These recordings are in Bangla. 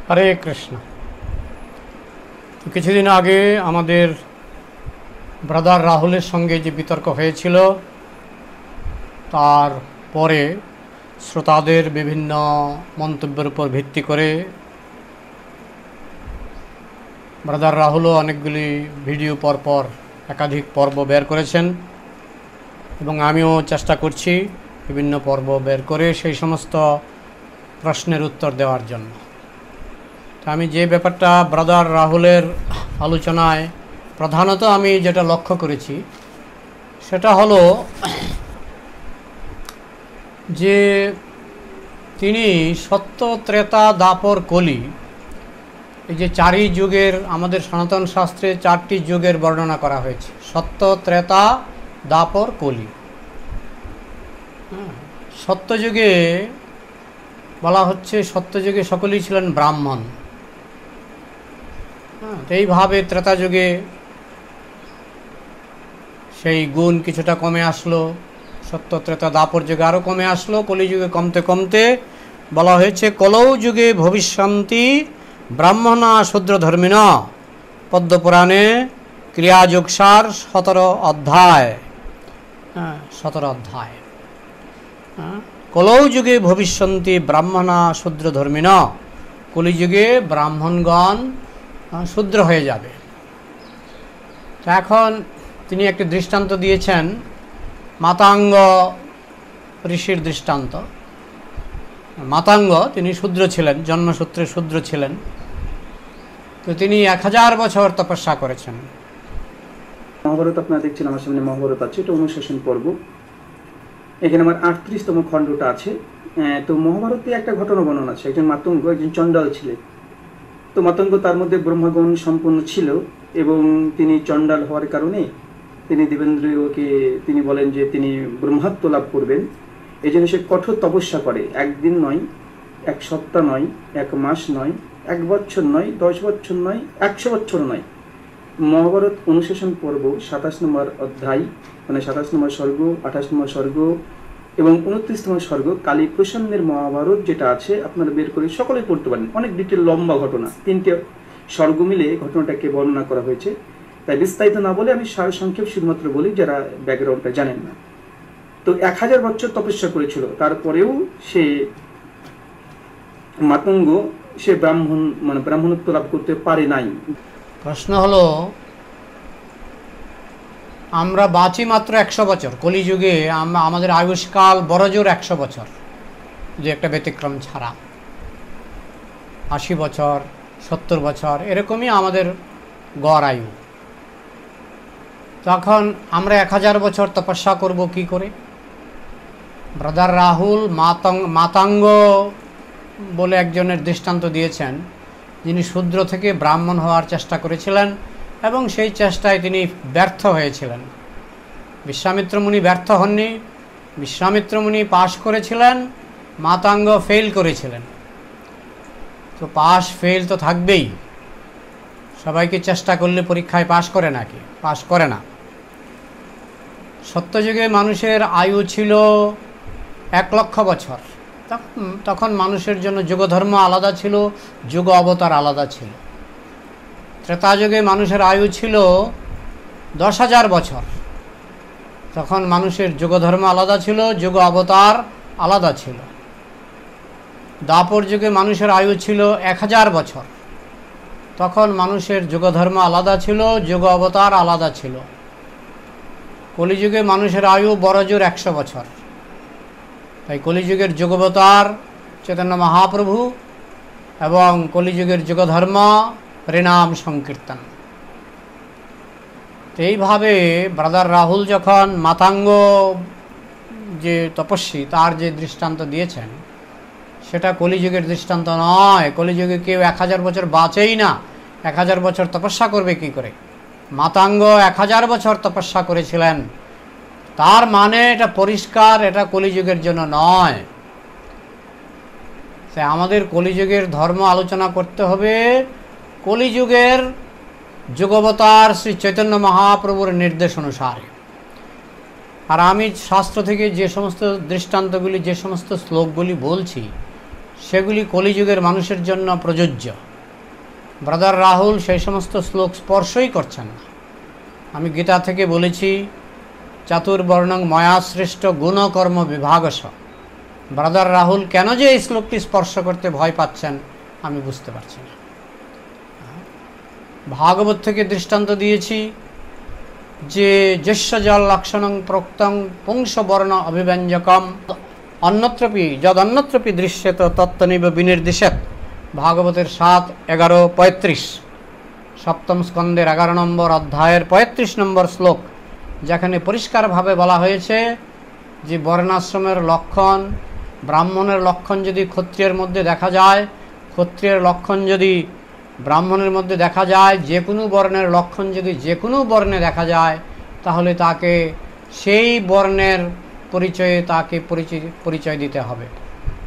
হরে কৃষ্ণ। তো কিছুদিন আগে আমাদের ব্রাদার রাহুলের সঙ্গে যে বিতর্ক হয়েছিল তার পরে শ্রোতাদের বিভিন্ন মন্তব্যের উপর ভিত্তি করে ব্রাদার রাহুলও অনেকগুলি ভিডিও পরপর একাধিক পর্ব বের করেছেন এবং আমিও চেষ্টা করছি বিভিন্ন পর্ব বের করে সেই সমস্ত প্রশ্নের উত্তর দেওয়ার জন্য। আমি যে ব্যাপারটা ব্রাদার রাহুলের আলোচনায় প্রধানত আমি যেটা লক্ষ্য করেছি সেটা হলো যে তিনি সত্য, ত্রেতা, দ্বাপর, কলি, এই যে চারি যুগের আমাদের সনাতন শাস্ত্রে চারটি যুগের বর্ণনা করা হয়েছে, সত্য, ত্রেতা, দ্বাপর, কলি। সত্যযুগে বলা হচ্ছে সত্যযুগে সকলেই ছিলেন ব্রাহ্মণ। এইভাবে ত্রেতা যুগে সেই গুণ কিছুটা কমে আসলো, সত্য, ত্রেতা, দ্বাপর যুগে আরও কমে আসলো, কলিযুগে কমতে কমতে বলা হয়েছে কলৌ যুগে ভবিষ্যন্তি ব্রাহ্মণা শূদ্রধর্মিণ, পদ্মপুরাণে ক্রিয়াযোগসার 17 অধ্যায়। 17 অধ্যায়। কলৌ যুগে ভবিষ্যন্তি ব্রাহ্মণা শূদ্রধর্মিণ, কলিযুগে ব্রাহ্মণগণ শূদ্র হয়ে যাবে। এখন তিনি একটি দৃষ্টান্ত দিয়েছেন, মাতাঙ্গ ঋষির দৃষ্টান্ত। মাতাঙ্গ তিনি শূদ্র ছিলেন, জন্মসূত্রে শূদ্র ছিলেন, তো তিনি 1000 বছর তপস্যা করেছেন। মহাভারত আপনারা দেখছেন, আমার সামনে মহাভারত আছে, এটা অনুশাসন পর্ব। এখানে আমার 38তম খণ্ডটা আছে। তো মহাভারতে একটা ঘটনা বর্ণনা আছে। একজন মাতঙ্গ, একজন চণ্ডাল ছিলেন। তো মাতঙ্গ তার মধ্যে ব্রহ্মগুণ সম্পন্ন ছিল এবং তিনি চণ্ডাল হওয়ার কারণে তিনি দেবেন্দ্রকে তিনি বলেন যে তিনি ব্রহ্মত্ব লাভ করবেন। এই জন্য সে কঠোর তপস্যা করে। একদিন নয়, এক সপ্তাহ নয়, এক মাস নয়, 1 বছর নয়, 10 বছর নয়, 100 বছর নয়। মহাভারত অনুশাসন পর্ব 27 নম্বর অধ্যায়, মানে 27 নম্বর স্বর্গ, 28 নম্বর স্বর্গ এবং 29তম স্বর্গ, কালী প্রসন্নের মহাভারত যেটা আছে আপনারা বের করে সকলে পড়তে পারেন। অনেক ডিটেল লম্বা ঘটনা, 3টে স্বর্গ মিলে ঘটনাটাকে বর্ণনা করা হয়েছে। তাই বিস্তারিত না বলে আমি সারসংক্ষেপ শুধুমাত্র বলি যারা ব্যাকগ্রাউন্ডটা জানেন না। তো 1000 বছর তপস্যা করেছিল, তারপরেও সে মাতঙ্গ সে ব্রাহ্মণত্ব লাভ করতে পারে নাই। প্রশ্ন হলো, আমরা বাঁচি মাত্র 100 বছর, কলিযুগে আমাদের আয়ুষ্কাল বড়জোর 100 বছর, যে একটা ব্যতিক্রম ছাড়া 80 বছর, 70 বছর এরকমই আমাদের গড় আয়ু। তখন আমরা 1000 বছর তপস্যা করব কি করে? ব্রাদার রাহুল মাতাঙ্গ বলে একজনের দৃষ্টান্ত দিয়েছেন, যিনি শূদ্র থেকে ব্রাহ্মণ হওয়ার চেষ্টা করেছিলেন এবং সেই চেষ্টায় তিনি ব্যর্থ হয়েছিলেন। বিশ্বামিত্র মুনি ব্যর্থ হননি, বিশ্বামিত্র মুনি পাশ করেছিলেন, মাতাঙ্গ ফেল করেছিলেন। তো পাশ ফেল তো থাকবেই, সবাইকে চেষ্টা করলে পরীক্ষায় পাশ করে নাকি? পাশ করে না। সত্যযুগে মানুষের আয়ু ছিল 1 লক্ষ বছর। তখন মানুষের জন্য যুগধর্ম আলাদা ছিল, যুগ অবতার আলাদা ছিল। ত্রেতাযুগে মানুষের আয়ু ছিল 10,000 বছর। তখন মানুষের যুগধর্ম আলাদা ছিল, যুগ অবতার আলাদা ছিল। দ্বাপর যুগে মানুষের আয়ু ছিল 1000 বছর। তখন মানুষের যুগধর্ম আলাদা ছিল, যুগ অবতার আলাদা ছিল। কলিযুগে মানুষের আয়ু বড়জোর 100 বছর। তাই কলিযুগের যুগাবতার চৈতন্য মহাপ্রভু এবং কলিযুগের যুগধর্ম হরিনাম সংকীর্তন। তো এইভাবে ব্রাদার রাহুল যখন মাতাঙ্গ যে তপস্বী তার যে দৃষ্টান্ত দিয়েছেন সেটা কলিযুগের দৃষ্টান্ত নয়। কলিযুগে কেউ 1000 বছর বাঁচেই না, 1000 বছর তপস্যা করবে কি করে? মাতাঙ্গ 1000 বছর তপস্যা করেছিলেন, তার মানে এটা পরিষ্কার, এটা কলিযুগের জন্য নয়। সে আমাদের কলিযুগের ধর্ম আলোচনা করতে হবে কলিযুগের যুগবতার শ্রী চৈতন্য মহাপ্রভুর নির্দেশ অনুসারে। আর আমি শাস্ত্র থেকে যে সমস্ত দৃষ্টান্তগুলি, যে সমস্ত শ্লোকগুলি বলছি সেগুলি কলিযুগের মানুষের জন্য প্রযোজ্য। ব্রাদার রাহুল সেই সমস্ত শ্লোক স্পর্শই করছেন না। আমি গীতা থেকে বলেছি, চাতুর্বর্ণং ময়া সৃষ্ট গুণকর্ম বিভাগস। ব্রাদার রাহুল কেন যে এই শ্লোকটি স্পর্শ করতে ভয় পাচ্ছেন আমি বুঝতে পারছি না। ভাগবত থেকে দৃষ্টান্ত দিয়েছি যে যস্য জল লক্ষণং প্রোক্তং পুংসবর্ণ অভিব্যঞ্জকম অন্যত্রপি যদন্যত্রপি দৃশ্যেত তত্ত্বনিব বিনির্দিশেত। ভাগবতের 7:11-35 সপ্তম স্কন্দের 11 নম্বর অধ্যায়ের 35 নম্বর শ্লোক, যেখানে পরিষ্কারভাবে বলা হয়েছে যে বর্ণাশ্রমের লক্ষণ, ব্রাহ্মণের লক্ষণ যদি ক্ষত্রিয়ের মধ্যে দেখা যায়, ক্ষত্রিয়ের লক্ষণ যদি ব্রাহ্মণের মধ্যে দেখা যায়, যে কোনো বর্ণের লক্ষণ যদি যে কোনো বর্ণে দেখা যায়, তাহলে তাকে সেই বর্ণের পরিচয়ে তাকে পরিচয় দিতে হবে।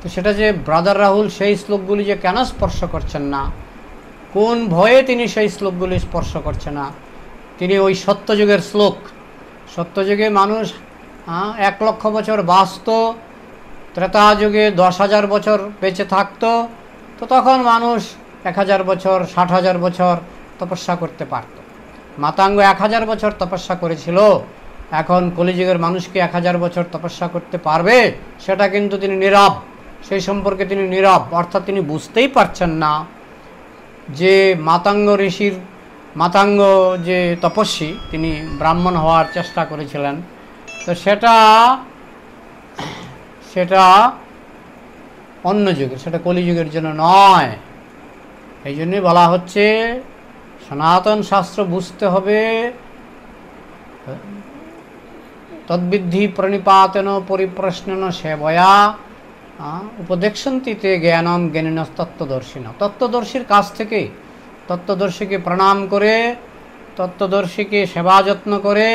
তো সেটা যে ব্রাদার রাহুল সেই শ্লোকগুলি যে কেন স্পর্শ করছেন না, কোন ভয়ে তিনি সেই শ্লোকগুলি স্পর্শ করছে না? তিনি ওই সত্যযুগের শ্লোক, সত্যযুগে মানুষ 1 লক্ষ বছর বাঁচত, ত্রেতা যুগে 10,000 বছর বেঁচে থাকত, তো তখন মানুষ 1,000 বছর 60,000 বছর তপস্যা করতে পারত। মাতাঙ্গ 1,000 বছর তপস্যা করেছিল, এখন কলিযুগের মানুষকে 1,000 বছর তপস্যা করতে পারবে সেটা কিন্তু তিনি নীরব, সেই সম্পর্কে তিনি নীরব। অর্থাৎ তিনি বুঝতেই পারছেন না যে মাতাঙ্গ যে তপস্বী, তিনি ব্রাহ্মণ হওয়ার চেষ্টা করেছিলেন, তো সেটা অন্য যুগের, সেটা কলিযুগের জন্য নয়। এই জন্যই বলা হচ্ছে সনাতন শাস্ত্র বুঝতে হবে। তদ্বিদ্ধি প্রণিপাতেন পরিপ্রশ্নন সেবয়া উপদেক্ষন্তিতে জ্ঞানম জ্ঞানীন তত্ত্বদর্শিন। তত্ত্বদর্শীর কাছ থেকে, তত্ত্বদর্শীকে প্রণাম করে, তত্ত্বদর্শীকে সেবা যত্ন করে,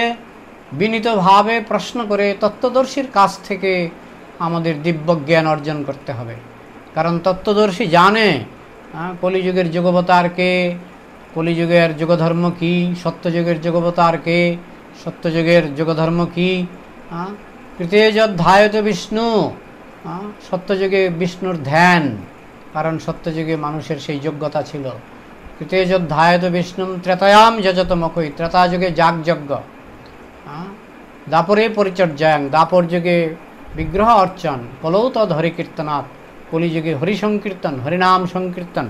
বিনীতভাবে প্রশ্ন করে তত্ত্বদর্শীর কাছ থেকে আমাদের দিব্য জ্ঞান অর্জন করতে হবে। কারণ তত্ত্বদর্শী জানে কলিযুগের যুগবতার কে, কলিযুগের যুগধর্ম কী, সত্যযুগের যুগবতার কে, সত্যযুগের যুগধর্ম কী। কৃতেযধ্যায়ত বিষ্ণু, সত্যযুগে বিষ্ণুর ধ্যান, কারণ সত্যযুগে মানুষের সেই যোগ্যতা ছিল। কৃতেযধ্যায়ত বিষ্ণুম ত্রেতায়াম যজতমকই, ত্রেতা যুগে যাগযজ্ঞ, দাপরে পরিচর্যাং, দাপর যুগে বিগ্রহ অর্চন, কলৌ তদ হরিকীর্তনাথ, কলিযুগে হরিসংকীর্তন, হরিনাম সংকীর্তন,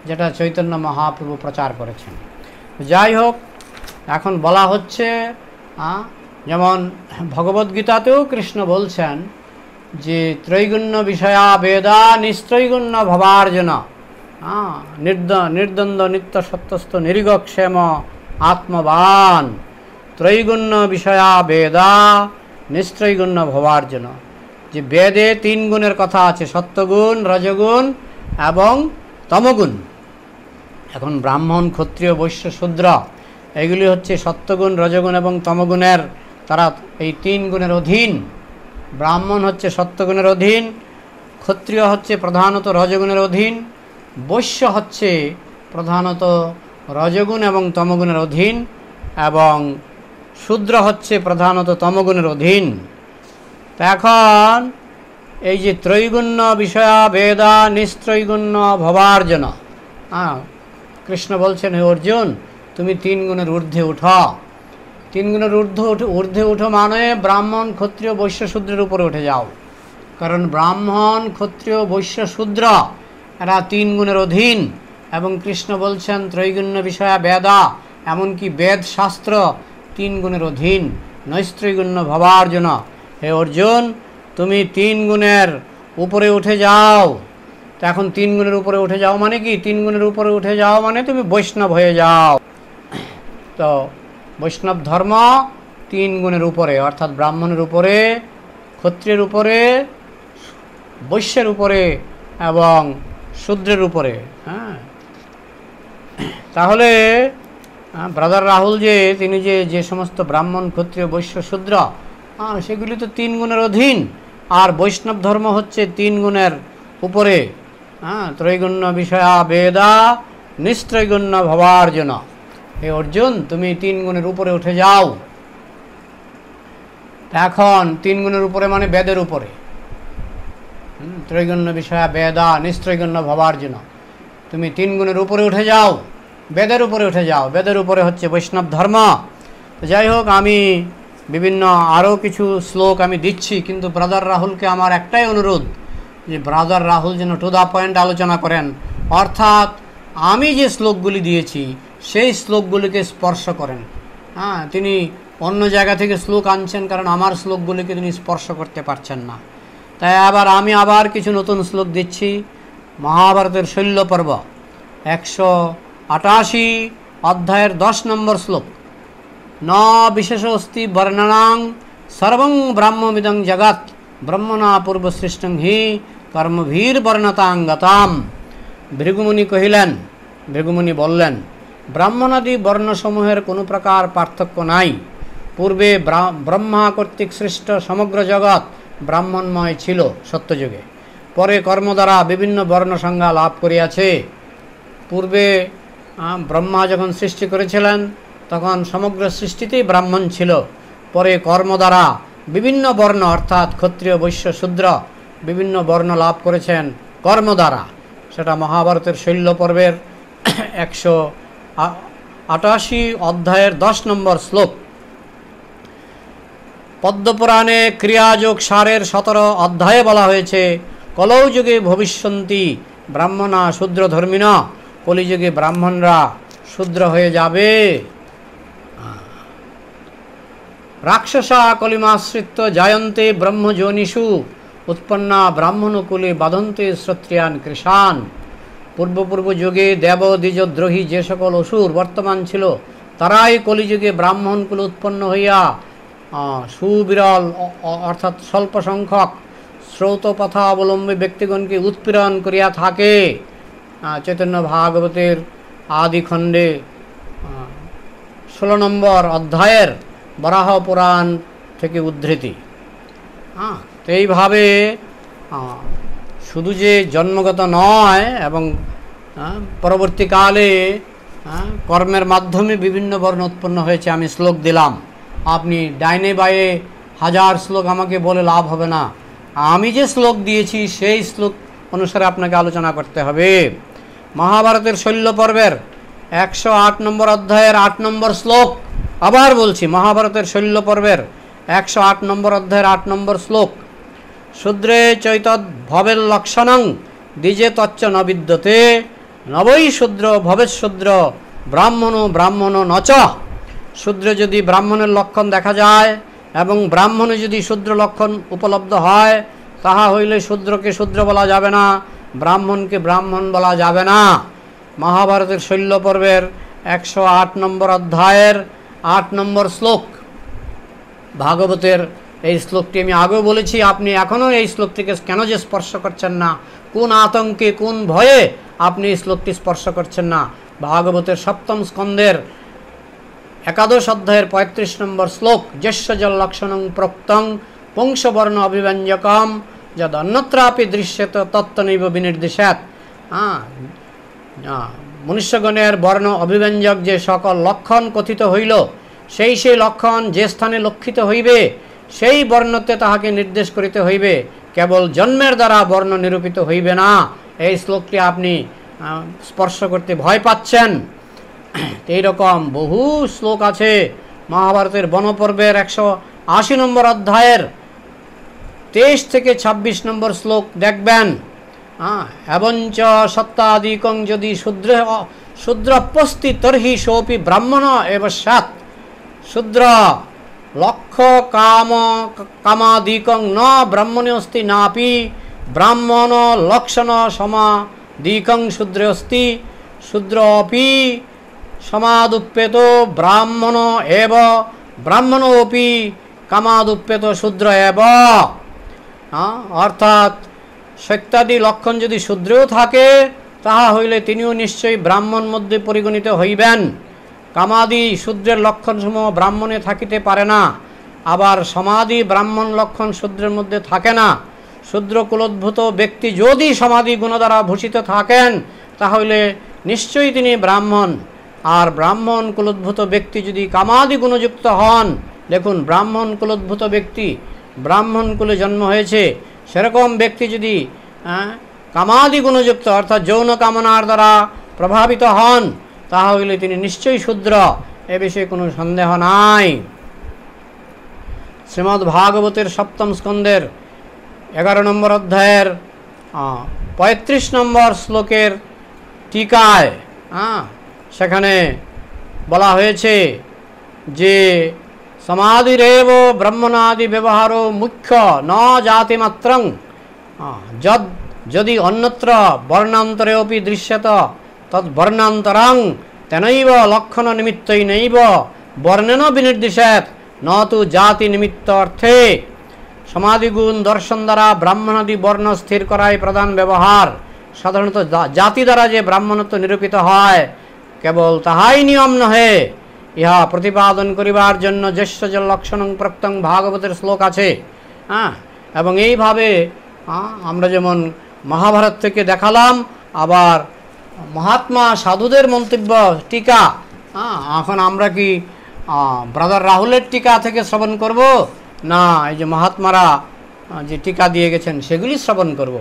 যেটা চৈতন্য মহাপ্রভু প্রচার করেছেন। যাই হোক, এখন বলা হচ্ছে যেমন ভগবদ্গীতাতেও কৃষ্ণ বলছেন যে ত্রৈগুণ্য বিষয়া বেদা নিস্ত্রৈগুণ্য ভবার্জুন, নির্দ্বন্দ্ব নিত্য সত্যস্থ নিরিগক্ষেম আত্মবান। ত্রৈগুণ্য বিষয়া বেদা নিস্ত্রৈগুণ্য ভবার্জুন, যে বেদে 3 গুণের কথা আছে, সত্যগুণ, রজগুণ এবং তমগুণ। এখন ব্রাহ্মণ, ক্ষত্রিয়, বৈশ্য, শূদ্র এগুলি হচ্ছে সত্যগুণ, রজগুণ এবং তমগুণের, তারা এই 3 গুণের অধীন। ব্রাহ্মণ হচ্ছে সত্যগুণের অধীন, ক্ষত্রিয় হচ্ছে প্রধানত রজগুণের অধীন, বৈশ্য হচ্ছে প্রধানত রজগুণ এবং তমগুণের অধীন, এবং শূদ্র হচ্ছে প্রধানত তমগুণের অধীন। তো এখন এই যে ত্রৈগুণ্য বিষয়া বেদা নিস্ত্রৈগুণ্য ভবার্জুন, কৃষ্ণ বলছেন হে অর্জুন, তুমি 3 গুণের ঊর্ধ্বে উঠো। 3 গুণের ঊর্ধ্বে উঠো মানে ব্রাহ্মণ, ক্ষত্রিয়, বৈশ্য, শূদ্রের উপরে উঠে যাও। কারণ ব্রাহ্মণ, ক্ষত্রিয়, বৈশ্য, শূদ্র এরা 3 গুণের অধীন, এবং কৃষ্ণ বলছেন ত্রৈগুণ্য বিষয়া বেদা, এমনকি বেদ শাস্ত্র 3 গুণের অধীন। নৈস্ত্রৈগুণ্য ভবার্জুন, হে অর্জুন তুমি 3 গুণের উপরে উঠে যাও। তো এখন 3 গুণের উপরে উঠে যাও মানে কি? 3 গুণের উপরে উঠে যাও মানে তুমি বৈষ্ণব হয়ে যাও। তো বৈষ্ণব ধর্ম 3 গুণের উপরে, অর্থাৎ ব্রাহ্মণের উপরে, ক্ষত্রিয়ের উপরে, বৈশ্যের উপরে এবং শূদ্রের উপরে। তাহলে ব্রাদার রাহুল তিনি যে সমস্ত ব্রাহ্মণ, ক্ষত্রিয়, বৈশ্য, শূদ্র সেগুলি তো 3 গুণের অধীন, আর বৈষ্ণব ধর্ম হচ্ছে 3 গুণের উপরে। ত্রৈগুণ্য বিষয়া বেদা নিস্ত্রৈগুণ্য ভবার্জুন, হে অর্জুন তুমি 3 গুণের উপরে উঠে যাও। এখন 3 গুণের উপরে মানে বেদের উপরে। ত্রৈগুণ্য বিষয়া বেদা নিস্ত্রৈগুণ্য ভবার্জুন। তুমি 3 গুণের উপরে উঠে যাও, বেদের উপরে উঠে যাও। বেদের উপরে হচ্ছে বৈষ্ণব ধর্ম। তো যাই হোক, আমি বিভিন্ন আরও কিছু শ্লোক আমি দিচ্ছি, কিন্তু ব্রাদার রাহুলকে আমার একটাই অনুরোধ যে ব্রাদার রাহুল যেন টু দ্য পয়েন্ট আলোচনা করেন, অর্থাৎ আমি যে শ্লোকগুলি দিয়েছি সেই শ্লোকগুলিকে স্পর্শ করেন। তিনি অন্য জায়গা থেকে শ্লোক আনছেন, কারণ আমার শ্লোকগুলিকে তিনি স্পর্শ করতে পারছেন না। তাই আমি আবার কিছু নতুন শ্লোক দিচ্ছি। মহাভারতের শৈল্য পর্ব 188 অধ্যায়ের 10 নম্বর শ্লোক। ন বিশেষ অস্তি বর্ণনাং সর্বং ব্রাহ্মমিদং জগৎ ব্রহ্মণা পূর্বসৃষ্টং হি কর্মভীর বর্ণতাঙ্গতাম। ভৃগুমুনি কহিলেন, ভৃগুমুনি বললেন, ব্রাহ্মণাদি বর্ণসমূহের কোনো প্রকার পার্থক্য নাই। পূর্বে ব্রহ্মা কর্তৃক সৃষ্ট সমগ্র জগৎ ব্রাহ্মণময় ছিল সত্যযুগে, পরে কর্ম দ্বারা বিভিন্ন বর্ণ সংজ্ঞা লাভ করিয়াছে। পূর্বে ব্রহ্মা যখন সৃষ্টি করেছিলেন তখন সমগ্র সৃষ্টিতেই ব্রাহ্মণ ছিল, পরে কর্ম দ্বারা বিভিন্ন বর্ণ অর্থাৎ ক্ষত্রিয় বৈশ্য শূদ্র বিভিন্ন বর্ণ লাভ করেছেন কর্ম দ্বারা। সেটা মহাভারতের শৈল্য পর্বের 188 অধ্যায়ের 10 নম্বর শ্লোক। পদ্মপুরাণে ক্রিয়াযোগ সারের 17 অধ্যায়ে বলা হয়েছে, কলৌ যুগে ভবিষ্যন্তি ব্রাহ্মণা শূদ্র ধর্মিণা। কলিযুগে ব্রাহ্মণরা শূদ্র হয়ে যাবে। রাক্ষসা কলিমাশ্রিত জায়ন্তে ব্রহ্মযোনিষু উৎপন্না ব্রাহ্মণকুলে বাঁধন্তে শ্রোত্রিয়ান কৃষাণ। পূর্ব যুগে দেব দ্বিজদ্রোহী যে সকল অসুর বর্তমান ছিল, তারাই কলিযুগে ব্রাহ্মণকুল উৎপন্ন হইয়া সুবিরল অর্থাৎ স্বল্প সংখ্যক শ্রৌতপথা অবলম্বী ব্যক্তিগণকে উৎপীড়ন করিয়া থাকে। চৈতন্য ভাগবতের আদি খণ্ডে 16 নম্বর অধ্যায়ের বরাহ পুরাণ থেকে উদ্ধৃতি। তো এইভাবে শুধু যে জন্মগত নয়, এবং পরবর্তীকালে কর্মের মাধ্যমে বিভিন্ন বর্ণ উৎপন্ন হয়েছে। আমি শ্লোক দিলাম, আপনি ডাইনে বায়ে 1000 শ্লোক আমাকে বলে লাভ হবে না। আমি যে শ্লোক দিয়েছি সেই শ্লোক অনুসারে আপনাকে আলোচনা করতে হবে। মহাভারতের শৈল্য পর্বের 108 নম্বর অধ্যায়ের 8 নম্বর শ্লোক। আবার বলছি, মহাভারতের শৈল্য পর্বের 108 নম্বর অধ্যায়ের 8 নম্বর শ্লোক। শূদ্রে চৈতদ ভবের লক্ষণং দ্বিজে তচ্চ ন বিদ্যতে নবৈ শূদ্র ভবের শূদ্র ব্রাহ্মণ নচ। শূদ্রে যদি ব্রাহ্মণের লক্ষণ দেখা যায় এবং ব্রাহ্মণে যদি শূদ্র লক্ষণ উপলব্ধ হয়, তাহা হইলে শূদ্রকে শূদ্র বলা যাবে না, ব্রাহ্মণকে ব্রাহ্মণ বলা যাবে না। মহাভারতের শৈল্য পর্বের 108 নম্বর অধ্যায়ের 8 নম্বর শ্লোক। ভাগবতের এই শ্লোকটি আমি আগেও বলেছি, আপনি এখনও এই শ্লোকটিকে কেন যে স্পর্শ করছেন না, কোন আতঙ্কে কোন ভয়ে আপনি এই শ্লোকটি স্পর্শ করছেন না? ভাগবতের 7ম স্কন্ধের 11 অধ্যায়ের 35 নম্বর শ্লোক। যস্য জল্লক্ষণং প্রোক্তং পুংসবর্ণ অভিব্যঞ্জকম যদ অন্যত্রাপি দৃশ্যেত তত্ত্বনৈব বিনির্দিশাৎ। মনুষ্যগণের বর্ণ অভিব্যঞ্জক যে সকল লক্ষণ কথিত হইল, সেই লক্ষণ যে স্থানে লক্ষিত হইবে সেই বর্ণতে তাহাকে নির্দেশ করিতে হইবে, কেবল জন্মের দ্বারা বর্ণ নিরূপিত হইবে না। এই শ্লোকটি আপনি স্পর্শ করতে ভয় পাচ্ছেন। এইরকম বহু শ্লোক আছে মহাভারতের বনপর্বের 180 নম্বর অধ্যায়ের 23 থেকে 26 নম্বর শ্লোক দেখবেন। এবঞ্চ সত্তাদিকং যদি শূদ্রপস্তি তর্হি সোপি ব্রাহ্মণ এব স্যাৎ। শূদ্র লক্ষ্য কামাদিকং ন ব্রাহ্মণে অস্তি নাপি ব্রাহ্মণ লক্ষণ সমাদিকং শূদ্রে অস্তি। শূদ্র অপি সমাদুপ্যেত ব্রাহ্মণ এব ব্রাহ্মণোপি কামাদুপ্যেত শূদ্র এব। অর্থাৎ সত্যাদি লক্ষণ যদি শূদ্রেও থাকে, তাহা হইলে তিনিও নিশ্চয়ই ব্রাহ্মণ মধ্যে পরিগণিত হইবেন। কামাদি শূদ্রের লক্ষণসমূহ ব্রাহ্মণে থাকিতে পারে না, আবার সমাধি ব্রাহ্মণ লক্ষণ শূদ্রের মধ্যে থাকে না। শূদ্র কুলোদ্ভূত ব্যক্তি যদি সমাধি গুণ দ্বারা ভূষিত থাকেন, তাহলে নিশ্চয়ই তিনি ব্রাহ্মণ। আর ব্রাহ্মণ কুলোদ্ভূত ব্যক্তি যদি কামাদি গুণযুক্ত হন, দেখুন ব্রাহ্মণ কুলোদ্ভূত ব্যক্তি ব্রাহ্মণ কুলে জন্ম হয়েছে, সেরকম ব্যক্তি যদি কামাদি গুণযুক্ত অর্থাৎ যৌন কামনার দ্বারা প্রভাবিত হন, তাহলে তিনি নিশ্চয়ই শূদ্র, এ বিষয়ে কোনো সন্দেহ নাই। শ্রীমদ্ ভাগবতের সপ্তম স্কন্ধের 11 নম্বর অধ্যায়ের 35 নম্বর শ্লোকের টিকায় সেখানে বলা হয়েছে যে সমাধিরেব ব্রহ্মণাদি ব্যবহার মুখ্য ন জাতিমাত্রং যদি অন্যত্র বর্ণান্তরেপি দৃশ্যত তদ্বর্ণান্তরং তেনৈব লক্ষণ নিমিত্তই নৈব বর্ণেন বিনির্দিশেত ন তু জাতি নিমিত্ত অর্থে। সমাধিগুণ দর্শন দ্বারা ব্রাহ্মণাদি বর্ণ স্থির করাই প্রধান ব্যবহার। সাধারণত জাতি দ্বারা যে ব্রাহ্মণত্ব নিরূপিত হয় কেবল তাহাই নিয়ম নহে, ইহা প্রতিপাদন করিবার জন্য জ্যেষ্ঠ যে লক্ষণং প্রক্তং ভাগবতের শ্লোক আছে। এবং এইভাবে আমরা যেমন মহাভারত থেকে দেখালাম, আবার মহাত্মা সাধুদের মন্তব্য টিকা, এখন আমরা কি ব্রাদার রাহুলের টিকা থেকে শ্রবণ করব, না এই যে মহাত্মারা যে টিকা দিয়ে গেছেন সেগুলি শ্রবণ করব।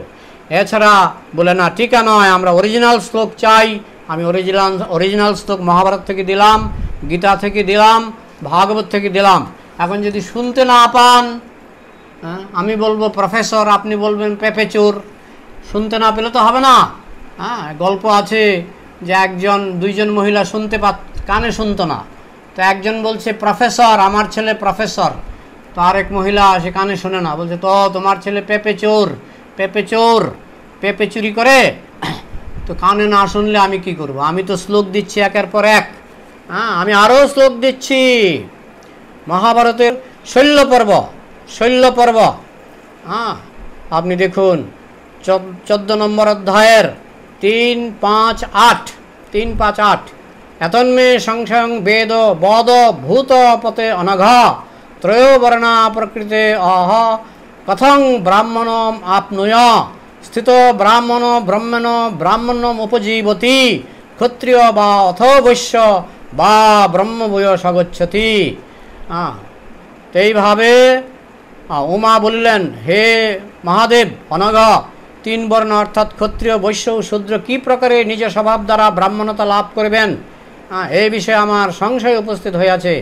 এছাড়া বলে না টিকা নয়, আমরা অরিজিনাল শ্লোক চাই। আমি অরিজিনাল শ্লোক মহাভারত থেকে দিলাম, গীতা থেকে দিলাম, ভাগবত থেকে দিলাম। এখন যদি শুনতে না পান, আমি বলবো প্রফেসর, আপনি বলবেন পেপেচুর, শুনতে না পেলে তো হবে না। গল্প আছে যে দুইজন মহিলা কানে শুনতো না, তো একজন বলছে প্রফেসর, আমার ছেলে প্রফেসর। তো আরেক মহিলা সে কানে শোনে না, বলছে তো তোমার ছেলে পেপেচোর, পেপে চুরি করে। তো কানে না শুনলে আমি কি করব? আমি তো শ্লোক দিচ্ছি একের পর এক। আমি আরও শ্লোক দিচ্ছি। মহাভারতের শৈল্য পর্ব আপনি দেখুন 14 নম্বর অধ্যায়ের 3-5-8 এতন্মে সংশয়ং বেদ বদ ভূত পতে অনঘ ত্রয় বর্ণা প্রকৃতে অহ কথং ব্রাহ্মণম আপনুয় স্থিত ব্রাহ্মণম উপজীবতি ক্ষত্রিয় বা অথ বৈশ্য বা ব্রহ্মভূয় সগচ্ছতি। এইভাবে উমা বললেন, হে মহাদেব অনঘ, 3 বর্ণ অর্থাৎ ক্ষত্রিয়, বৈশ্য ও শূদ্র কি প্রকারে নিজ স্বভাব দ্বারা ব্রাহ্মণতা লাভ করবেন, এই বিষয়ে আমার সংশয় উপস্থিত হইয়াছে।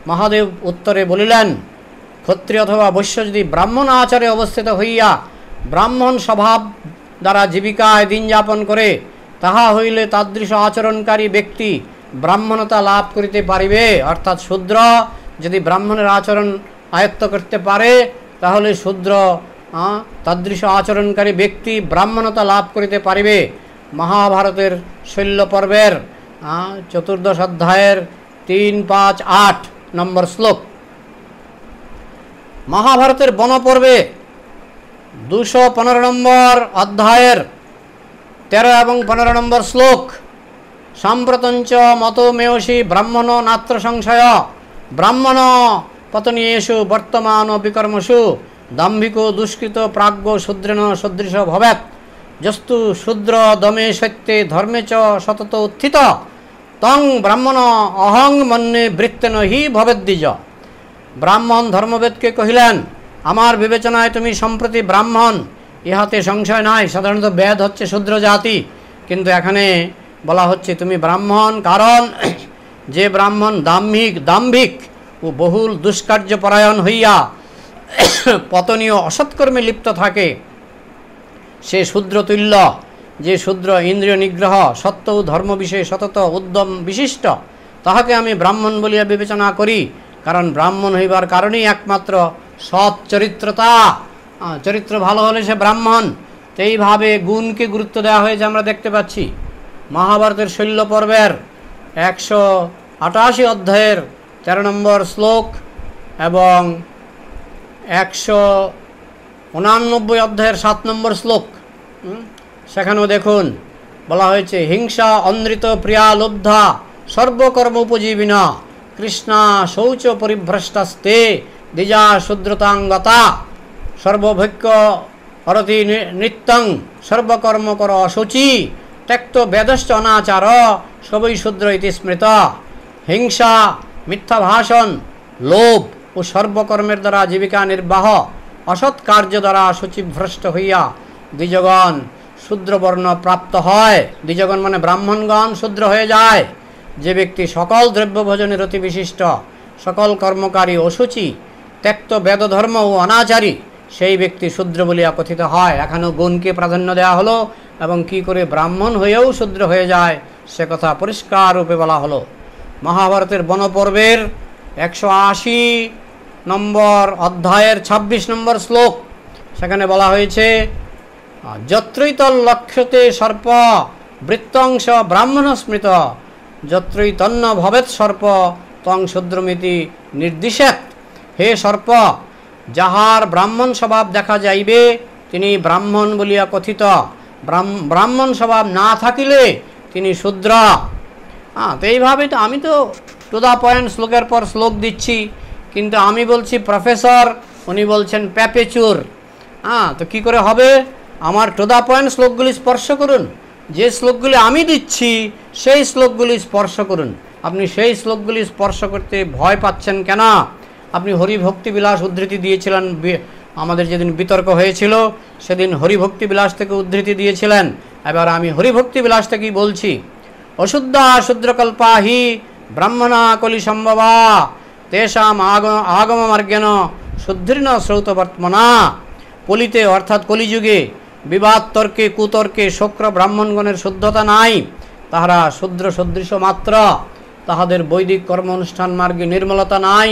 মহাদেব উত্তরে বলিলেন, ক্ষত্রিয় অথবা বৈশ্য যদি ব্রাহ্মণ আচারে অবস্থিত হইয়া ব্রাহ্মণ স্বভাব দ্বারা জীবিকায় দিন যাপন করে, তাহা হইলে তাদৃশ আচরণকারী ব্যক্তি ব্রাহ্মণতা লাভ করিতে পারিবে। অর্থাৎ শূদ্র যদি ব্রাহ্মণের আচরণ আয়ত্ত করতে পারে, তাহলে শূদ্র তাদৃশ আচরণকারী ব্যক্তি ব্রাহ্মণতা লাভ করিতে পারিবে। মহাভারতের শৈল্য পর্বের 14 অধ্যায়ের 3-5-8 নম্বর শ্লোক। মহাভারতের বনপর্বে 215 নম্বর অধ্যায়ের 13 এবং 15 নম্বর শ্লোক। সাম্প্রতঞ্চ মতো মেয়সী ব্রাহ্মণ নাত্র সংশয় ব্রাহ্মণ পতনীয়েষু বর্তমান বিকর্মসু দাম্ভিকো দুষ্কৃত প্রাজ্ঞ শূদ্রেণ সদৃশ ভবেৎ যস্তু শূদ্র দমে সত্যে ধর্মে চ সতত উত্থিত তং ব্রাহ্মণ অহং মন্যে বৃত্তেন হি ভবেদ্বিজ। ব্রাহ্মণ ধর্মবেদকে কহিলেন, আমার বিবেচনায় তুমি সম্প্রতি ব্রাহ্মণ, ইহাতে সংশয় নাই। সাধারণত বেদ হচ্ছে শূদ্র জাতি, কিন্তু এখানে বলা হচ্ছে তুমি ব্রাহ্মণ, কারণ যে ব্রাহ্মণ দাম্ভিক ও বহুল দুষ্কার্যপরায়ণ হইয়া পতনীয় অসৎকর্মে লিপ্ত থাকে, সে শূদ্রতুল্য। যে শূদ্র ইন্দ্রিয় নিগ্রহ, সত্য ও ধর্ম বিষয়ে সতত উদ্যম বিশিষ্ট, তাহাকে আমি ব্রাহ্মণ বলিয়া বিবেচনা করি। কারণ ব্রাহ্মণ হইবার কারণেই একমাত্র সৎ চরিত্রতা, চরিত্র ভালো হলে সে ব্রাহ্মণ। তো এইভাবে গুণকে গুরুত্ব দেওয়া হয়েছে আমরা দেখতে পাচ্ছি। মহাভারতের শৈল্য পর্বের 188 অধ্যায়ের 13 নম্বর শ্লোক এবং 189 অধ্যায়ের 7 নম্বর শ্লোক, সেখানেও দেখুন বলা হয়েছে, হিংসা অনৃত প্রিয়া লব্ধা সর্বকর্ম উপজীবিনা কৃষ্ণা শৌচ পরিভ্রষ্টাস্তে দ্বিজা শূদ্রতাঙ্গতা সর্বভৈক্য হরতি নৃত্যং সর্বকর্ম কর শৌচি ত্যক্ত বেদশ্চ অনাচার সবই শূদ্র ইতি স্মৃত। হিংসা, মিথ্যা ভাষণ, লোভ ও সর্বকর্মের দ্বারা জীবিকা নির্বাহ অসৎ কার্য দ্বারা শুচিভ্রষ্ট হইয়া দ্বিজগণ শূদ্রবর্ণ প্রাপ্ত হয়। দ্বিজগণ মানে ব্রাহ্মণগণ শূদ্র হয়ে যায়। যে ব্যক্তি সকল দ্রব্য ভোজনের অতি বিশিষ্ট, সকল কর্মকারী, অসুচি, ত্যক্ত বেদধর্ম ও অনাচারী, সেই ব্যক্তি শূদ্র বলিয়া কথিত হয়। এখানেও গুণকে প্রাধান্য দেওয়া হলো এবং কি করে ব্রাহ্মণ হয়েও শূদ্র হয়ে যায় সে কথা পরিষ্কার রূপে বলা হলো। মহাভারতের বনপর্বের 180 নম্বর অধ্যায়ের 26 নম্বর শ্লোক, সেখানে বলা হয়েছে যত্রৈতল লক্ষ্যতে সর্প বৃত্তংশ ব্রাহ্মণ স্মৃত যত্রৈতন্ন ভবেৎ সর্প তং শূদ্রমিতি নির্দিশেত। হে সর্প, যাহার ব্রাহ্মণ স্বভাব দেখা যাইবে তিনি ব্রাহ্মণ বলিয়া কথিত, ব্রাহ্মণ স্বভাব না থাকিলে তিনি শূদ্র। তো এইভাবে তো আমি তো টু দ্য পয়েন্ট শ্লোকের পর শ্লোক দিচ্ছি, কিন্তু আমি বলছি প্রফেসর, উনি বলছেন প্যাপেচুর। তো কি করে হবে? আমার টু দ্য পয়েন্ট শ্লোকগুলি স্পর্শ করুন, যে শ্লোকগুলি আমি দিচ্ছি সেই শ্লোকগুলি স্পর্শ করুন। আপনি সেই শ্লোকগুলি স্পর্শ করতে ভয় পাচ্ছেন কেন? আপনি হরিভক্তি বিলাস উদ্ধৃতি দিয়েছিলেন, আমাদের যেদিন বিতর্ক হয়েছিল সেদিন হরিভক্তি বিলাস থেকে উদ্ধৃতি দিয়েছিলেন। এবার আমি হরিভক্তি বিলাস থেকেই বলছি। অশুদ্ধা শূদ্রকল্পা হি ব্রাহ্মণা কলি সম্ভবা তেষাম আগম মার্গেন শুদ্ধির্ন শ্রৌতবর্তমনা। কলিতে অর্থাৎ কলিযুগে বিবাদ তর্কে কুতর্কে শক্র ব্রাহ্মণগণের শুদ্ধতা নাই, তাহারা শূদ্র সদৃশ মাত্র, তাহাদের বৈদিক কর্ম অনুষ্ঠান মার্গে নির্মলতা নাই,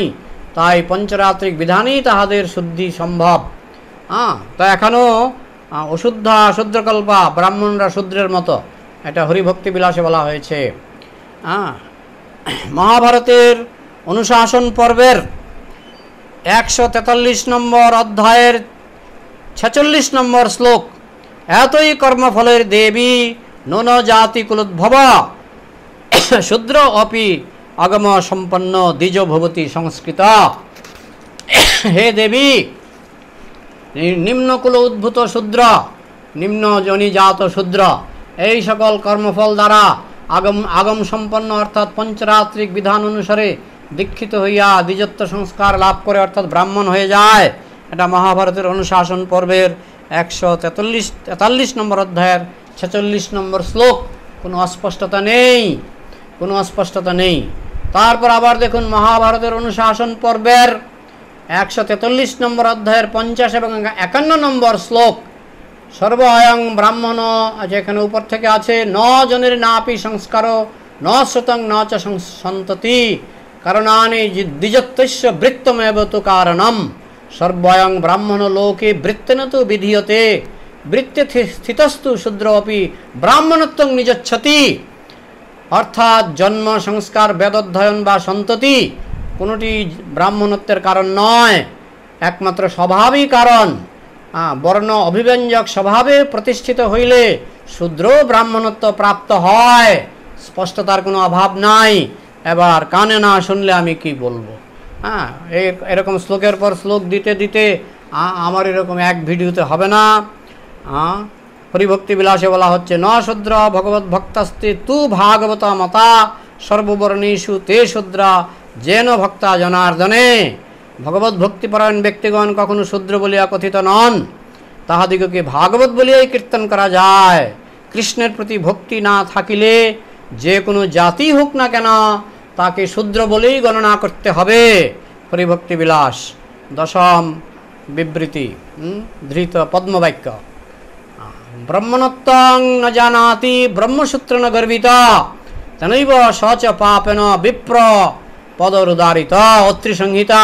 তাই পঞ্চরাত্রিক বিধানেই তাহাদের শুদ্ধি সম্ভব। তো এখনও অশুদ্ধা শূদ্রকল্পা, ব্রাহ্মণরা শূদ্রের মতো, এটা হরিভক্তি বিলাসে বলা হয়েছে। মহাভারতের অনুশাসন পর্বের 143 নম্বর অধ্যায়ের 46 নম্বর শ্লোক, এতই কর্মফলের দেবী নন জাতি কুলোদ্ভব শূদ্র অপি আগম সম্পন্ন দ্বিজ ভবতি সংস্কৃত। হে দেবী, নিম্নকুল উদ্ভূত শূদ্র, নিম্ন জনিজাত শূদ্র, এই সকল কর্মফল দ্বারা আগম সম্পন্ন অর্থাৎ পঞ্চরাত্রিক বিধান অনুসারে দীক্ষিত হইয়া দ্বিজত্ব সংস্কার লাভ করে অর্থাৎ ব্রাহ্মণ হয়ে যায়। এটা মহাভারতের অনুশাসন পর্বের 143 নম্বর অধ্যায়ের 46 নম্বর শ্লোক। কোনো অস্পষ্টতা নেই, কোনো অস্পষ্টতা নেই। তারপর আবার দেখুন মহাভারতের অনুশাসন পর্বের 143 নম্বর অধ্যায়ের 50 এবং 51 নম্বর শ্লোক। সর্ব অয়ং ব্রাহ্মণ, যেখানে উপর থেকে আছে ন জনের নাপি সংস্কার ন শ্রুতং ন চ সন্ততি কারণানি দ্বিজত্বস্য বৃত্তমেব তু কারণম সর্বয়ং ব্রাহ্মণ লোকে বৃত্তেন তু বিধীয়তে বৃত্তে স্থিতস্তু শূদ্র অপি ব্রাহ্মণত্বং নিজচ্ছতি। অর্থাৎ জন্ম, সংস্কার, বেদোধ্যয়ন বা সন্ততি কোনোটি ব্রাহ্মণত্বের কারণ নয়, একমাত্র স্বভাবই কারণ। বর্ণ অভিব্যঞ্জক স্বভাবে প্রতিষ্ঠিত হইলে শূদ্র ব্রাহ্মণত্ব প্রাপ্ত হয়, স্পষ্টতার কোনো অভাব নাই। এবার কানে না শুনলে আমি কি বলবো? এরকম শ্লোকের পর শ্লোক দিতে দিতে আমার এরকম এক ভিডিওতে হবে না। হরিভক্তি বিলাসে বলা হচ্ছে ন শূদ্র ভগবত ভক্তাস্তে তু ভাগবত মতা সর্ববর্ণেষু তে শূদ্রা যেন ভক্তা জনার্দনে। ভগবত ভক্তিপরায়ণ ব্যক্তিগণ কখনো শূদ্র বলিয়া কথিত নন, তাহাদিগকে ভাগবত বলিয়াই কীর্তন করা যায়। কৃষ্ণের প্রতি ভক্তি না থাকিলে যে কোনো জাতি হোক না কেন তাকে শূদ্র বলেই গণনা করতে হবে। হরিভক্তি বিলাস 10ম বিবৃতি, ধৃত পদ্মবাক্য। ব্রহ্মণত্বং ন জানাতি ব্রহ্মসূত্র ন গর্বিত তনৈব সচ পাপেন বিপ্র পদরুদারিত। অত্রি সংহিতা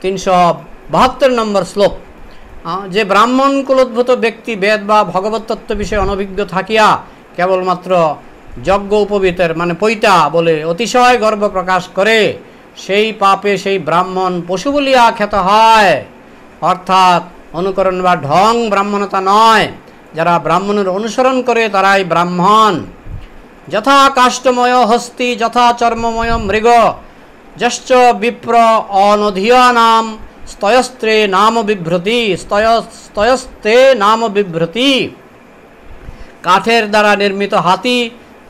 372 নম্বর শ্লোক। যে ব্রাহ্মণ কুলোদ্ভূত ব্যক্তি বেদ বা ভগবত তত্ত্ব বিষয়ে অনভিজ্ঞ থাকিয়া কেবলমাত্র যজ্ঞ উপবীতের মানে পৈতা বলে অতিশয় গর্ব প্রকাশ করে, সেই পাপে সেই ব্রাহ্মণ পশু বলিয়া খ্যাত হয়। অর্থাৎ অনুকরণ বা ঢং ব্রাহ্মণতা নয়, যারা ব্রাহ্মণের অনুসরণ করে তারাই ব্রাহ্মণ। যথা কাষ্ঠময় হস্তি যথা চর্মময় মৃগ যশ্চ বিপ্র অনধিয়া নাম স্তয়স্ত্রে নাম বিভ্রতি স্তয়স্তে নাম বিভ্রতি। কাঠের দ্বারা নির্মিত হাতি,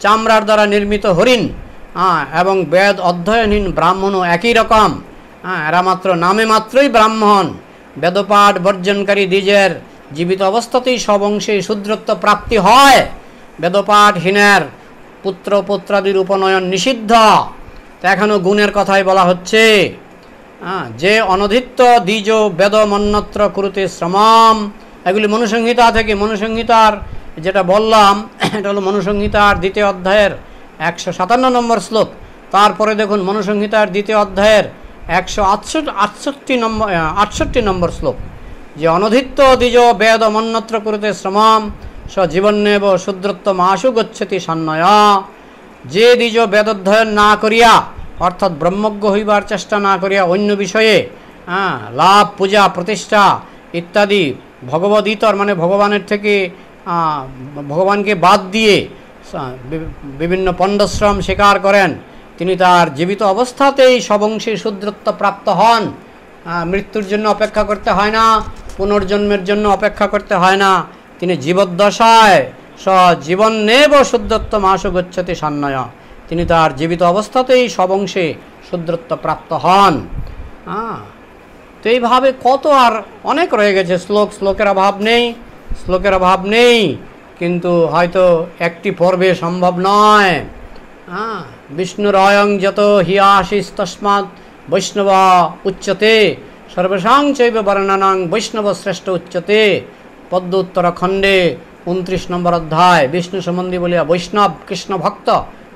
চামড়ার দ্বারা নির্মিত হরিণ এবং বেদ অধ্যয়নহীন ব্রাহ্মণও একই রকম। এরা মাত্র নামে মাত্রই ব্রাহ্মণ, বেদপাঠ বর্জনকারী দ্বিজের জীবিত অবস্থাতেই সব অংশে শূদ্রত্ব প্রাপ্তি হয়। বেদপাঠহীনের পুত্র পুত্রাদির উপনয়ন নিষিদ্ধ। তো এখনও গুণের কথাই বলা হচ্ছে। যে অনধিত্য দ্বিজ বেদ মন্যত্র কুরুতে শ্রমম, এগুলি মনুসংহিতা থেকে। মনুসংহিতার যেটা বললাম এটা হলো মনুসংহিতার দ্বিতীয় অধ্যায়ের 157 নম্বর শ্লোক। তারপরে দেখুন মনুসংহিতার দ্বিতীয় অধ্যায়ের 168 নম্বর শ্লোক, যে অনধিত্য দ্বিজ বেদ মন্যত্র কুরুতে শ্রমম স জীবন্নেব শূদ্রত্ব আশু গচ্ছতি সান্নয়। যে দ্বিজ বেদোধ্যয়ন না করিয়া, অর্থাৎ ব্রহ্মজ্ঞ হইবার চেষ্টা না করিয়া অন্য বিষয়ে লাভ পূজা প্রতিষ্ঠা ইত্যাদি ভগবদীতর মানে ভগবানের থেকে ভগবানকে বাদ দিয়ে বিভিন্ন পণ্ডশ্রম স্বীকার করেন, তিনি তার জীবিত অবস্থাতেই সবংশী শূদ্রত্ব প্রাপ্ত হন। মৃত্যুর জন্য অপেক্ষা করতে হয় না, পুনর্জন্মের জন্য অপেক্ষা করতে হয় না। তিনি জীবদ্দশায় জীবন্নেব শূদ্রত্ব আশু গচ্ছতি সান্নয়, তিনি তার জীবিত অবস্থাতেই সবংশে শূদ্রত্ব প্রাপ্ত হন। তো এইভাবে কত আর অনেক রয়ে গেছে শ্লোক। শ্লোকের অভাব নেই, কিন্তু হয়তো একটি পর্বে সম্ভব নয়। বিষ্ণুর অয়ং যত হিয়াশিস তস্মাৎ বৈষ্ণব উচ্যতে সর্বসাং চৈব বর্ণনাং বৈষ্ণব শ্রেষ্ঠ উচ্যতে। পদ্ম উত্তরাখণ্ডে 29 নম্বর অধ্যায়। বিষ্ণু সম্বন্ধে বলিয়া বৈষ্ণব কৃষ্ণ ভক্ত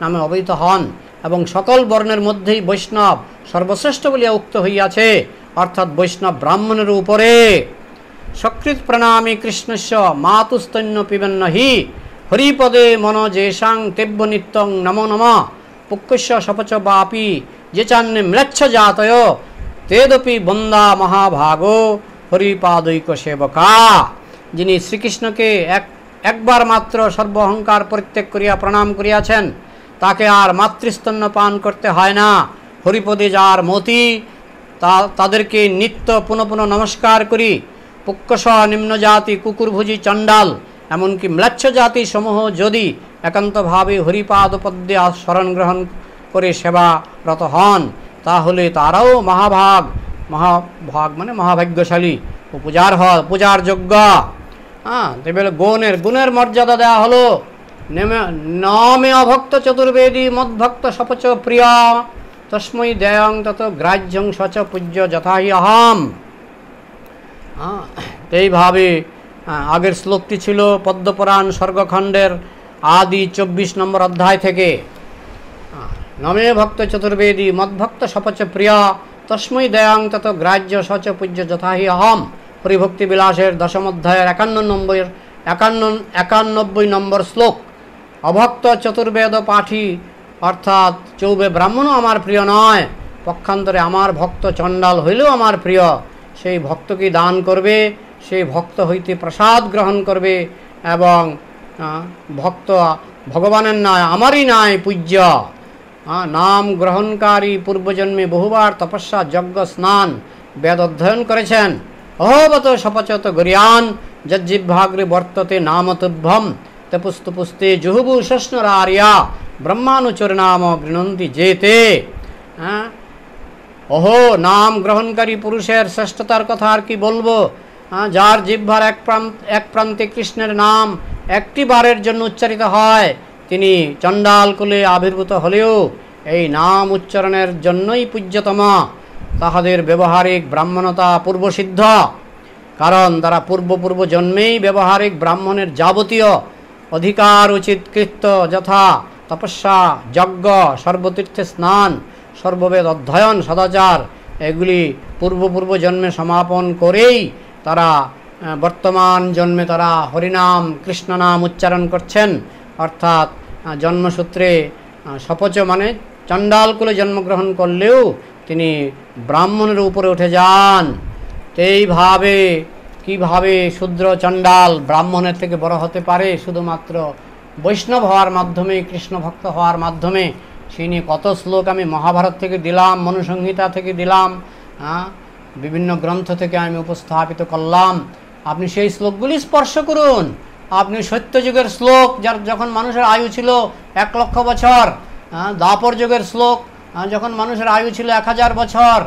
নামে অবহিত হন, এবং সকল বর্ণের মধ্যেই বৈষ্ণব সর্বশ্রেষ্ঠ বলিয়া উক্ত হইয়াছে, অর্থাৎ বৈষ্ণব ব্রাহ্মণের উপরে। সকৃত প্রণামী কৃষ্ণস্য মাতুস্তন্য পিবন্ন হি হরিপদে মন যেষাং তেব্য নিত্যং নমো নম পুক্কস্য সপচ বাপি যে চান্নে ম্লেচ্ছ জাতয় তেদপি বন্দা মহাভাগো হরিপাদৈক সেবকা। যিনি শ্রীকৃষ্ণকে একবার মাত্র সর্ব অহংকার পরিত্যাগ করিয়া প্রণাম করিয়াছেন, তাকে আর মাতৃস্তন্য পান করতে হয় না। হরিপদে যার মতি, তাদেরকে নিত্য পুনঃ পুনঃ নমস্কার করি। পুক্কস নিম্ন জাতি কুকুরভুজি চণ্ডাল এমনকি ম্লেচ্ছ জাতি সমূহ যদি একান্তভাবে হরিপাদপদ্মে শরণ গ্রহণ করে সেবারত হন, তাহলে তারাও মহাভাগ মানে মহাভাগ্যশালী ও পূজার যোগ্য। এবারে গুণের মর্যাদা দেওয়া হলো। নমে অভক্ত চতুর্বেদী মদ্ভক্ত সপচ প্রিয় তস্মৈ দেয়ং তত গ্রাহ্যং সচ পূজ্য যথাহি অহম। এইভাবে আগের শ্লোকটি ছিল পদ্মপুরাণ স্বর্গখণ্ডের আদি 24 নম্বর অধ্যায় থেকে। নমে ভক্ত চতুর্বেদী মদ্ভক্ত সপচ প্রিয় তস্মৈ দেয়ং তত গ্রাহ্য সচ পূজ্য যথাহি অহম। হরিভক্তি বিলাসের 10ম অধ্যায়ের 91 নম্বর শ্লোক। অভক্ত চতুর্বেদ পাঠী অর্থাৎ চৌবে ব্রাহ্মণও আমার প্রিয় নয়, পক্ষান্তরে আমার ভক্ত চণ্ডাল হইলেও আমার প্রিয়। সেই ভক্তকে দান করবে, সেই ভক্ত হইতে প্রসাদ গ্রহণ করবে, এবং ভক্ত ভগবানের নয় আমারই নয় পূজ্য। নাম গ্রহণকারী পূর্বজন্মে বহুবার তপস্যা যজ্ঞ স্নান বেদ অধ্যয়ন করেছেন। অহবত সপচত গরিয়ান যজ্জিহ্বাগ্রে বর্ততে নামতুভ্যম তপুস্তুপুস্তে জুহুবু শস্নরারিয়া ব্রহ্মানুচরনাম গৃণন্তি যেতে। ওহো, নাম গ্রহণকারী পুরুষের শ্রেষ্ঠতার কথা আর কি বলবো। যার জিহ্বার এক প্রান্তে কৃষ্ণের নাম একটি বারের জন্য উচ্চারিত হয়, তিনি চণ্ডাল কুলে আবির্ভূত হলেও এই নাম উচ্চারণের জন্যই পূজ্যতম। তাহাদের ব্যবহারিক ব্রাহ্মণতা পূর্বসিদ্ধ, কারণ তারা পূর্ব জন্মেই ব্যবহারিক ব্রাহ্মণের যাবতীয় অধিকার উচিত কৃত্য যথা তপস্যা যজ্ঞ সর্বতীর্থে স্নান সর্ববেদ অধ্যয়ন সদাচার এগুলি পূর্ব জন্মে সমাপন করেই তারা বর্তমান জন্মে তারা হরিনাম কৃষ্ণ নাম উচ্চারণ করছেন। অর্থাৎ জন্মসূত্রে সপচ মানে চণ্ডালকুলে জন্মগ্রহণ করলেও তিনি ব্রাহ্মণের উপরে উঠে যান। এইভাবে কিভাবে শূদ্র চণ্ডাল ব্রাহ্মণের থেকে বড় হতে পারে? শুধুমাত্র বৈষ্ণব হওয়ার মাধ্যমে, কৃষ্ণ ভক্ত হওয়ার মাধ্যমে। সেই নিয়ে কত শ্লোক আমি মহাভারত থেকে দিলাম, মনুসংহিতা থেকে দিলাম, বিভিন্ন গ্রন্থ থেকে আমি উপস্থাপিত করলাম। আপনি সেই শ্লোকগুলি স্পর্শ করুন। আপনি সত্যযুগের শ্লোক, যার যখন মানুষের আয়ু ছিল 1 লক্ষ বছর, দ্বাপর যুগের শ্লোক যখন মানুষের আয়ু ছিল 1000 বছর,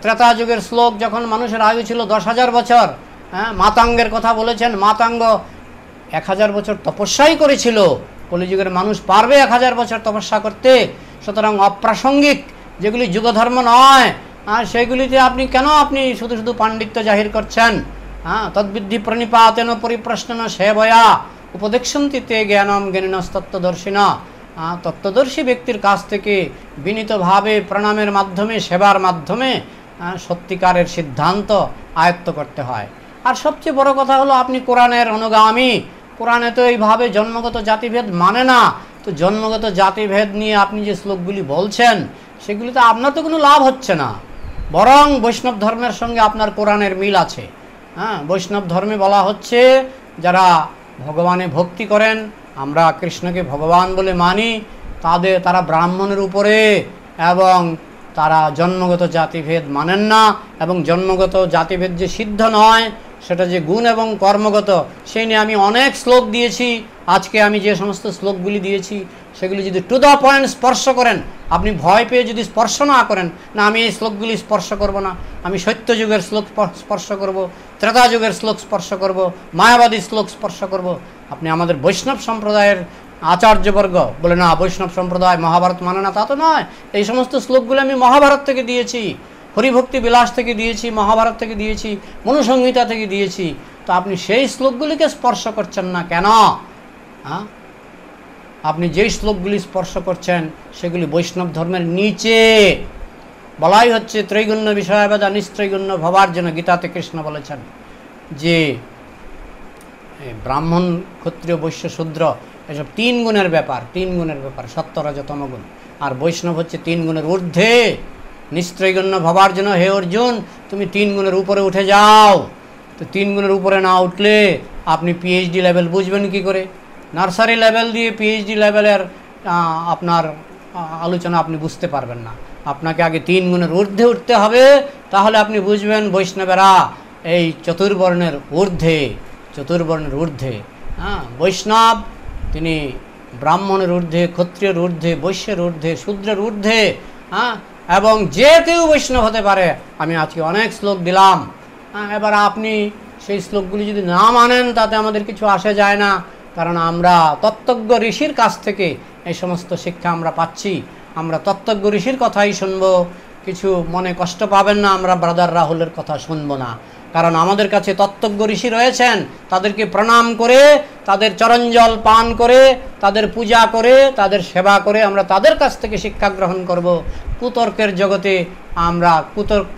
ত্রেতা যুগের শ্লোক, যখন মানুষের আয়ু ছিল 10,000 বছর, হ্যাঁ, মাতাঙ্গের কথা বলেছেন, মাতাঙ্গ 1000 বছর তপস্যাই করেছিল। কলিযুগের মানুষ পারবে 1000 বছর তপস্যা করতে? সুতরাং অপ্রাসঙ্গিক যেগুলি যুগধর্ম নয়, সেগুলিতে আপনি কেন শুধু শুধু পাণ্ডিত্য জাহির করছেন? হ্যাঁ, তদ্বিদ্ধি প্রণিপাতেন পরিপ্রশ্নন সেবয়া উপদেক্ষন্তি তে জ্ঞানম জ্ঞানিনস্তত্ত্বদর্শিনা। তত্ত্বদর্শী ব্যক্তির কাছ থেকে বিনীতভাবে প্রণামের মাধ্যমে, সেবার মাধ্যমে সত্যিকারের সিদ্ধান্ত আয়ত্ত করতে হয়। আর সবচেয়ে বড় কথা হলো, আপনি কোরআনের অনুগামী। কোরআনে তো এইভাবে জন্মগত জাতিভেদ মানে না। তো জন্মগত জাতিভেদ নিয়ে আপনি যে শ্লোকগুলি বলছেন, সেগুলিতে আপনার তো কোনো লাভ হচ্ছে না, বরং বৈষ্ণব ধর্মের সঙ্গে আপনার কোরআনের মিল আছে। হ্যাঁ, বৈষ্ণব ধর্মে বলা হচ্ছে, যারা ভগবানে ভক্তি করেন, আমরা কৃষ্ণকে ভগবান বলে মানি, তারা ব্রাহ্মণের উপরে, এবং তারা জন্মগত জাতিভেদ মানেন না। এবং জন্মগত জাতিভেদ যে সিদ্ধ নয়, সেটা যে গুণ এবং কর্মগত, সেই নিয়ে আমি অনেক শ্লোক দিয়েছি। আজকে আমি যে সমস্ত শ্লোকগুলি দিয়েছি, সেগুলি যদি টু দ্য পয়েন্ট স্পর্শ করেন, আপনি ভয় পেয়ে যদি স্পর্শ না করেন, না আমি এই শ্লোকগুলি স্পর্শ করব না, আমি সত্যযুগের শ্লোক স্পর্শ করব, ত্রেতা যুগের শ্লোক স্পর্শ করব, মায়াবাদী শ্লোক স্পর্শ করব, আপনি আমাদের বৈষ্ণব সম্প্রদায়ের আচার্যবর্গ বলে না বৈষ্ণব সম্প্রদায় মহাভারত মানে না, তা তো নয়। এই সমস্ত শ্লোকগুলি আমি মহাভারত থেকে দিয়েছি, হরিভক্তি বিলাস থেকে দিয়েছি, মহাভারত থেকে দিয়েছি, মনুসংহিতা থেকে দিয়েছি। তো আপনি সেই শ্লোকগুলিকে স্পর্শ করছেন না কেন? হ্যাঁ, আপনি যেই শ্লোকগুলি স্পর্শ করছেন, সেগুলি বৈষ্ণব ধর্মের নিচে। বলাই হচ্ছে ত্রৈগুণ্য বিষয়বাদা নিস্ত্রৈগুণ্য ভবার জন্য। গীতাতে কৃষ্ণ বলেছেন যে ব্রাহ্মণ, ক্ষত্রিয়, বৈশ্য, শূদ্র এসব 3 গুণের ব্যাপার, 3 গুণের ব্যাপার, সত্য রজ তম গুণ। আর বৈষ্ণব হচ্ছে 3 গুণের ঊর্ধ্বে। নিস্ত্রৈগুণ্য ভবার জন্য, হে অর্জুন, তুমি 3 গুণের উপরে উঠে যাও। তো 3 গুণের উপরে না উঠলে আপনি পিএইচডি লেভেল বুঝবেন কি করে? নার্সারি লেভেল দিয়ে পিএইচডি লেভেলের আপনার আলোচনা আপনি বুঝতে পারবেন না। আপনাকে আগে 3 গুণের ঊর্ধ্বে উঠতে হবে, তাহলে আপনি বুঝবেন বৈষ্ণবেরা এই চতুর্বর্ণের ঊর্ধ্বে, চতুর্বর্ণের ঊর্ধ্বে। হ্যাঁ, বৈষ্ণব তিনি ব্রাহ্মণের ঊর্ধ্বে, ক্ষত্রিয়ের ঊর্ধ্বে, বৈশ্যের ঊর্ধ্বে, শূদ্রের ঊর্ধ্বে। হ্যাঁ, এবং যে কেউ বৈষ্ণব হতে পারে। আমি আজকে অনেক শ্লোক দিলাম। এবার আপনি সেই শ্লোকগুলি যদি না মানেন, তাতে আমাদের কিছু আসে যায় না, কারণ আমরা তত্ত্বজ্ঞ ঋষির কাছ থেকে এই সমস্ত শিক্ষা আমরা পাচ্ছি। আমরা তত্ত্বজ্ঞ ঋষির কথাই শুনব, কিছু মনে কষ্ট পাবেন না, আমরা ব্রাদার রাহুলের কথা শুনবো না। কারণ আমাদের কাছে তত্ত্বজ্ঞ ঋষি রয়েছেন, তাদেরকে প্রণাম করে, তাদের চরণজল পান করে, তাদের পূজা করে, তাদের সেবা করে আমরা তাদের কাছ থেকে শিক্ষা গ্রহণ করব। কুতর্কের জগতে আমরা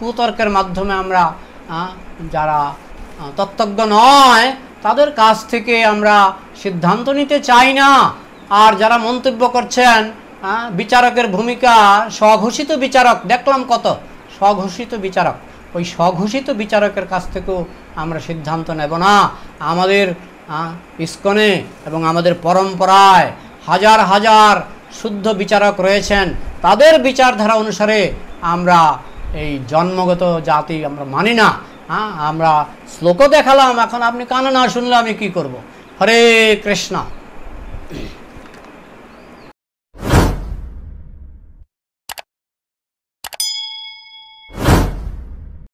কুতর্কের মাধ্যমে আমরা যারা তত্ত্বজ্ঞ নয়, তাদের কাছ থেকে আমরা সিদ্ধান্ত নিতে চাই না। আর যারা মন্তব্য করছেন, বিচারকের ভূমিকা স্বঘোষিত বিচারক, দেখলাম কত স্বঘোষিত বিচারক, ওই স্বঘোষিত বিচারকের কাছ থেকেও আমরা সিদ্ধান্ত নেব না। আমাদের ইস্কনে এবং আমাদের পরম্পরায় হাজার হাজার শুদ্ধ বিচারক রয়েছেন, তাদের বিচারধারা অনুসারে আমরা এই জন্মগত জাতি আমরা মানি না। আমরা শ্লোকও দেখালাম, এখন আপনি কানে না শুনলে আমি কি করব? হরে কৃষ্ণ।